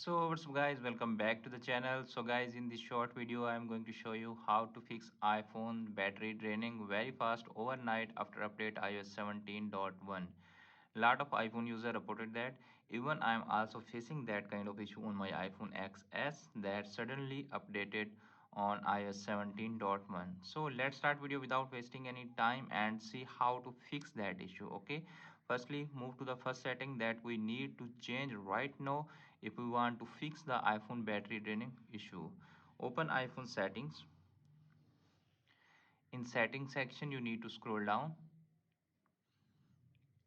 So what's up guys, welcome back to the channel. So guys, in this short video I am going to show you how to fix iPhone battery draining very fast overnight after update iOS 17.1. Lot of iPhone user reported that. Even I am also facing that kind of issue on my iPhone XS that suddenly updated on iOS 17.1. So let's start video without wasting any time and see how to fix that issue. Okay, firstly move to the first setting that we need to change right now if we want to fix the iPhone battery draining issue. Open iPhone settings. In settings section you need to scroll down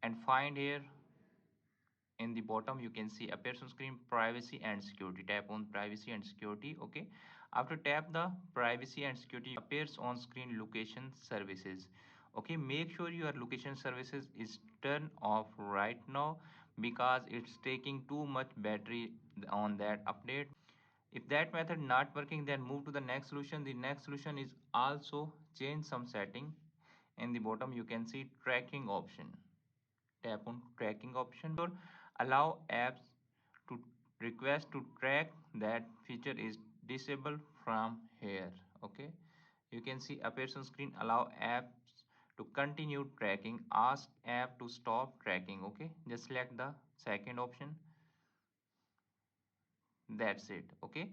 and find here in the bottom you can see appears on screen privacy and security. Tap on privacy and security. Okay, after tap the privacy and security appears on screen location services. Okay, make sure your location services is turned off right now because it's taking too much battery on that update. If that method not working, then move to the next solution. The next solution is also change some setting. In the bottom you can see tracking option. Tap on tracking option or allow apps to request to track. That feature is disabled from here. Okay, you can see appears on screen allow apps to continue tracking, ask app to stop tracking. Okay, just select the second option. That's it. Okay,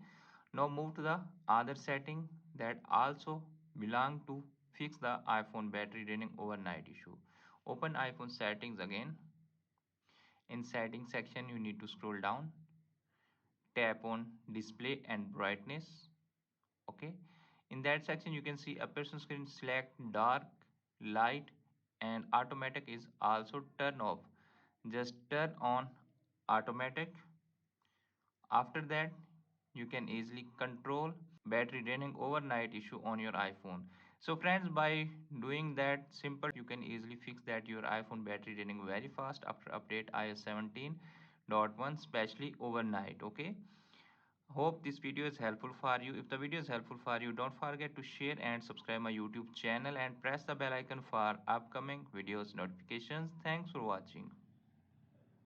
now move to the other setting that also belong to fix the iPhone battery draining overnight issue. Open iPhone settings again. In settings section you need to scroll down, tap on display and brightness. Okay, in that section you can see a person screen, select dark, light and automatic is also turn off. Just turn on automatic. After that you can easily control battery draining overnight issue on your iPhone. So friends, by doing that simple you can easily fix that your iPhone battery draining very fast after update iOS 17.1, especially overnight. Okay, hope this video is helpful for you. If the video is helpful for you, don't forget to share and subscribe my YouTube channel and press the bell icon for upcoming videos notifications. Thanks for watching.